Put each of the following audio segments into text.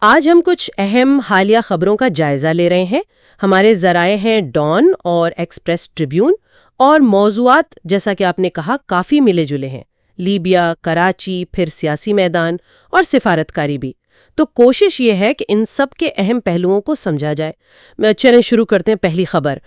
آج ہم کچھ اہم حالیہ خبروں کا جائزہ لے رہے ہیں۔ ہمارے ذرائع ہیں ڈان اور ایکسپریس ٹریبیون، اور موضوعات جیسا کہ آپ نے کہا کافی ملے جلے ہیں، لیبیا، کراچی، پھر سیاسی میدان اور سفارتکاری بھی۔ تو کوشش یہ ہے کہ ان سب کے اہم پہلوؤں کو سمجھا جائے۔ چلیں شروع کرتے ہیں پہلی خبر۔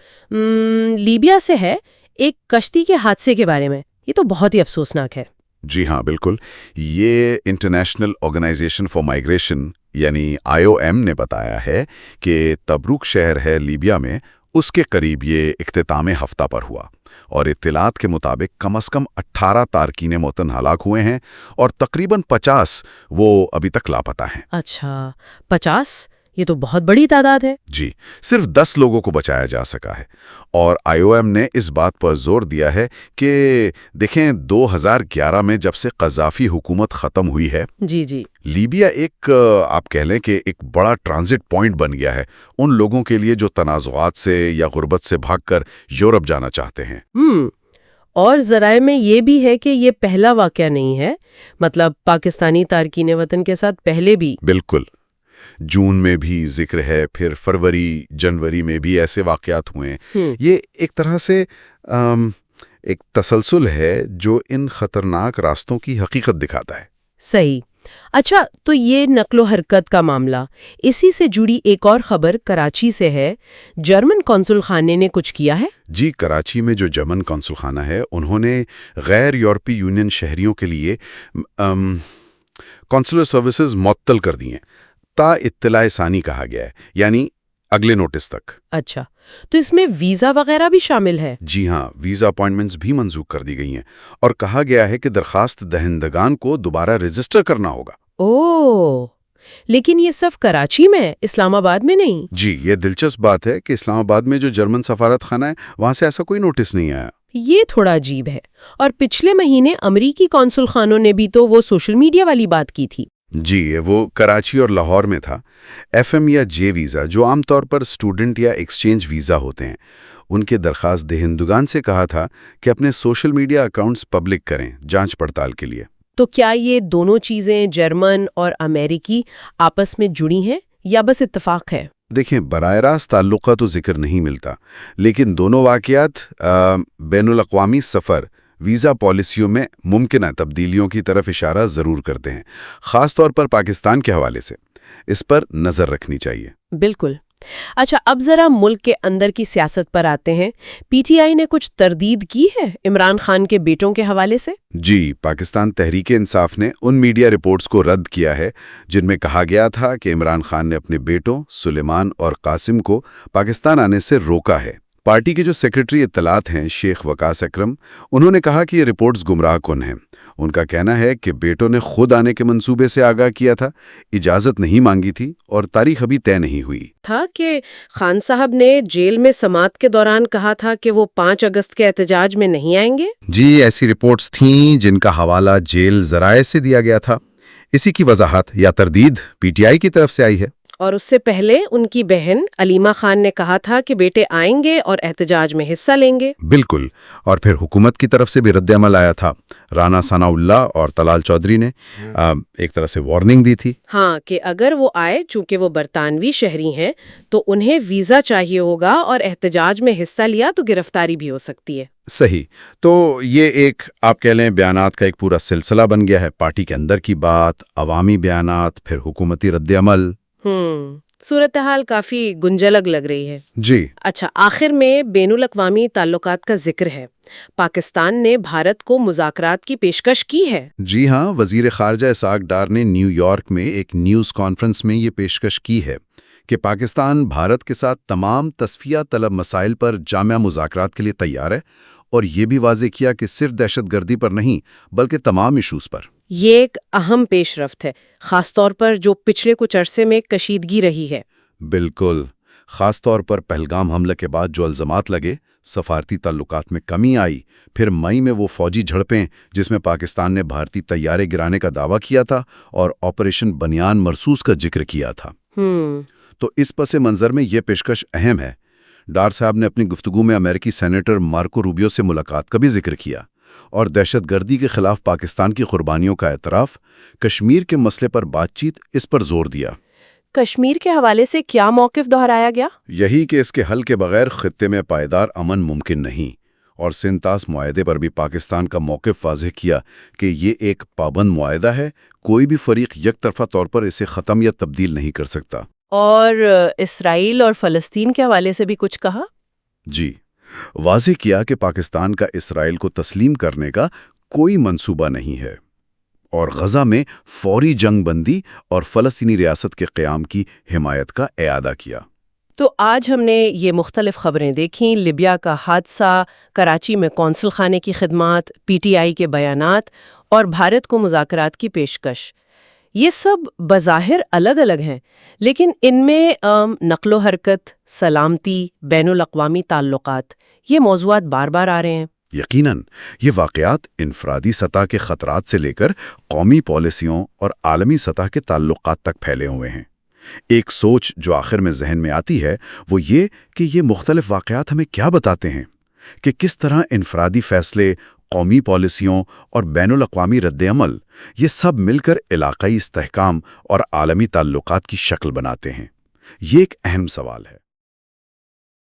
لیبیا سے ہے، ایک کشتی کے حادثے کے بارے میں۔ یہ تو بہت ہی افسوسناک ہے۔ جی ہاں، بالکل۔ یہ انٹرنیشنل آرگنائزیشن فار مائیگریشن یعنی IOM نے بتایا ہے کہ تبروک شہر ہے لیبیا میں، اس کے قریب یہ اختتام ہفتہ پر ہوا، اور اطلاعات کے مطابق کم از کم 18 تارکین وطن ہلاک ہوئے ہیں اور تقریباً 50 وہ ابھی تک لاپتہ ہیں۔ اچھا، 50؟ یہ تو بہت بڑی تعداد ہے۔ جی، صرف 10 لوگوں کو بچایا جا سکا ہے، اور IOM نے اس بات پر زور دیا ہے کہ دیکھیں 2011 میں جب سے قذافی حکومت ختم ہوئی ہے، جی جی، لیبیا ایک آپ کہہ لیں کہ ایک بڑا ٹرانزٹ پوائنٹ بن گیا ہے ان لوگوں کے لیے جو تنازعات سے یا غربت سے بھاگ کر یورپ جانا چاہتے ہیں۔ اور ذرائع میں یہ بھی ہے کہ یہ پہلا واقعہ نہیں ہے، مطلب پاکستانی تارکین وطن کے ساتھ پہلے بھی۔ بالکل، جون میں بھی ذکر ہے، پھر فروری جنوری میں بھی ایسے واقعات ہوئے ہیں۔ یہ ایک طرح سے ایک تسلسل ہے جو ان خطرناک راستوں کی حقیقت دکھاتا ہے۔ صحیح۔ اچھا، تو یہ نقل و حرکت کا معاملہ، اسی سے جڑی ایک اور خبر کراچی سے ہے۔ جرمن قونصل خانے نے کچھ کیا ہے؟ جی، کراچی میں جو جرمن قونصل خانہ ہے، انہوں نے غیر یورپی یونین شہریوں کے لیے قونصلر سروسز معطل کر دی ہیں، تا اطلاع ثانی کہا گیا ہے، یعنی اگلے نوٹس تک۔ اچھا، تو اس میں ویزا وغیرہ بھی شامل ہے؟ جی ہاں، ویزا اپائنٹمنٹس بھی منسوخ کر دی گئی ہیں، اور کہا گیا ہے کہ درخواست دہندگان کو دوبارہ رجسٹر کرنا ہوگا۔ اوہ، لیکن یہ صرف کراچی میں، اسلام آباد میں نہیں؟ جی، یہ دلچسپ بات ہے کہ اسلام آباد میں جو جرمن سفارت خانہ ہے، وہاں سے ایسا کوئی نوٹس نہیں آیا۔ یہ تھوڑا عجیب ہے۔ اور پچھلے مہینے امریکی قونصل خانوں نے بھی تو وہ سوشل میڈیا والی بات کی تھی۔ جی، وہ کراچی اور لاہور میں تھا۔ FM یا J ویزا، جو عام طور پر اسٹوڈنٹ یا ایکسچینج ویزا ہوتے ہیں، ان کے درخواست دہندگان سے کہا تھا کہ اپنے سوشل میڈیا اکاؤنٹس پبلک کریں جانچ پڑتال کے لیے۔ تو کیا یہ دونوں چیزیں جرمن اور امریکی آپس میں جڑی ہیں یا بس اتفاق ہے؟ دیکھیں، براہ راست تعلق کا تو ذکر نہیں ملتا، لیکن دونوں واقعات بین الاقوامی سفر ویزا پالیسیوں میں ممکنہ تبدیلیوں کی طرف اشارہ ضرور کرتے ہیں، خاص طور پر پاکستان کے حوالے سے۔ اس پر نظر رکھنی چاہیے۔ بالکل۔ اچھا، اب ذرا ملک کے اندر کی سیاست پر آتے ہیں۔ PTI نے کچھ تردید کی ہے عمران خان کے بیٹوں کے حوالے سے؟ جی، پاکستان تحریک انصاف نے ان میڈیا رپورٹس کو رد کیا ہے جن میں کہا گیا تھا کہ عمران خان نے اپنے بیٹوں سلیمان اور قاسم کو پاکستان آنے سے روکا ہے۔ پارٹی کے جو سیکرٹری اطلاعات ہیں شیخ وقاص اکرم، انہوں نے کہا کہ یہ رپورٹس گمراہ کن ہیں۔ ان کا کہنا ہے کہ بیٹوں نے خود آنے کے منصوبے سے آگاہ کیا تھا، اجازت نہیں مانگی تھی، اور تاریخ ابھی طے نہیں ہوئی تھا کہ خان صاحب نے جیل میں سماعت کے دوران کہا تھا کہ وہ 5 اگست کے احتجاج میں نہیں آئیں گے۔ جی، ایسی رپورٹس تھیں جن کا حوالہ جیل ذرائع سے دیا گیا تھا۔ اسی کی وضاحت یا تردید PTI کی طرف سے آئی ہے۔ اور اس سے پہلے ان کی بہن علیمہ خان نے کہا تھا کہ بیٹے آئیں گے اور احتجاج میں حصہ لیں گے۔ بالکل، اور پھر حکومت کی طرف سے بھی رد عمل آیا تھا۔ رانا ثناء اللہ اور طلال چودھری نے ایک طرح سے وارننگ دی تھی۔ ہاں، کہ اگر وہ آئے، چونکہ وہ برطانوی شہری ہیں، تو انہیں ویزا چاہیے ہوگا، اور احتجاج میں حصہ لیا تو گرفتاری بھی ہو سکتی ہے۔ صحیح۔ تو یہ ایک آپ کہہ لیں بیانات کا ایک پورا سلسلہ بن گیا ہے، پارٹی کے اندر کی بات، عوامی بیانات، پھر حکومتی رد عمل۔ صورتحال کافی گنجلگ لگ رہی ہے۔ جی۔ اچھا، آخر میں بین الاقوامی تعلقات کا ذکر ہے۔ پاکستان نے بھارت کو مذاکرات کی پیشکش کی ہے۔ جی ہاں، وزیر خارجہ اسحاق ڈار نے نیو یارک میں ایک نیوز کانفرنس میں یہ پیشکش کی ہے کہ پاکستان بھارت کے ساتھ تمام تصفیہ طلب مسائل پر جامع مذاکرات کے لیے تیار ہے، اور یہ بھی واضح کیا کہ صرف دہشت گردی پر نہیں بلکہ تمام ایشوز پر۔ یہ ایک اہم پیش رفت ہے، خاص طور پر جو پچھلے کچھ عرصے میں کشیدگی رہی ہے۔ بالکل، خاص طور پر پہلگام حملے کے بعد جو الزامات لگے، سفارتی تعلقات میں کمی آئی، پھر مئی میں وہ فوجی جھڑپیں جس میں پاکستان نے بھارتی طیارے گرانے کا دعویٰ کیا تھا اور آپریشن بنیان مرصوص کا ذکر کیا تھا۔ تو اس پس منظر میں یہ پیشکش اہم ہے۔ ڈار صاحب نے اپنی گفتگو میں امریکی سینیٹر مارکو روبیو سے ملاقات کا بھی ذکر کیا، اور دہشت گردی کے خلاف پاکستان کی قربانیوں کا اعتراف، کشمیر کے مسئلے پر بات چیت، اس پر زور دیا۔ کشمیر کے حوالے سے کیا موقف دہرایا گیا؟ یہی کہ اس کے حل کے بغیر خطے میں پائیدار امن ممکن نہیں، اور سنتاس معاہدے پر بھی پاکستان کا موقف واضح کیا کہ یہ ایک پابند معاہدہ ہے، کوئی بھی فریق یک طرفہ طور پر اسے ختم یا تبدیل نہیں کر سکتا۔ اور اسرائیل اور فلسطین کے حوالے سے بھی کچھ کہا؟ جی، واضح کیا کہ پاکستان کا اسرائیل کو تسلیم کرنے کا کوئی منصوبہ نہیں ہے، اور غزہ میں فوری جنگ بندی اور فلسطینی ریاست کے قیام کی حمایت کا اعادہ کیا۔ تو آج ہم نے یہ مختلف خبریں دیکھیں، لیبیا کا حادثہ، کراچی میں قونصل خانے کی خدمات، پی ٹی آئی کے بیانات اور بھارت کو مذاکرات کی پیشکش۔ یہ سب بظاہر الگ الگ ہیں، لیکن ان میں نقل و حرکت، سلامتی، بین الاقوامی تعلقات، یہ موضوعات بار بار آ رہے ہیں۔ یقیناً یہ واقعات انفرادی سطح کے خطرات سے لے کر قومی پالیسیوں اور عالمی سطح کے تعلقات تک پھیلے ہوئے ہیں۔ ایک سوچ جو آخر میں ذہن میں آتی ہے وہ یہ کہ یہ مختلف واقعات ہمیں کیا بتاتے ہیں کہ کس طرح انفرادی فیصلے، قومی پالیسیوں اور بین الاقوامی رد عمل، یہ سب مل کر علاقائی استحکام اور عالمی تعلقات کی شکل بناتے ہیں۔ یہ ایک اہم سوال ہے۔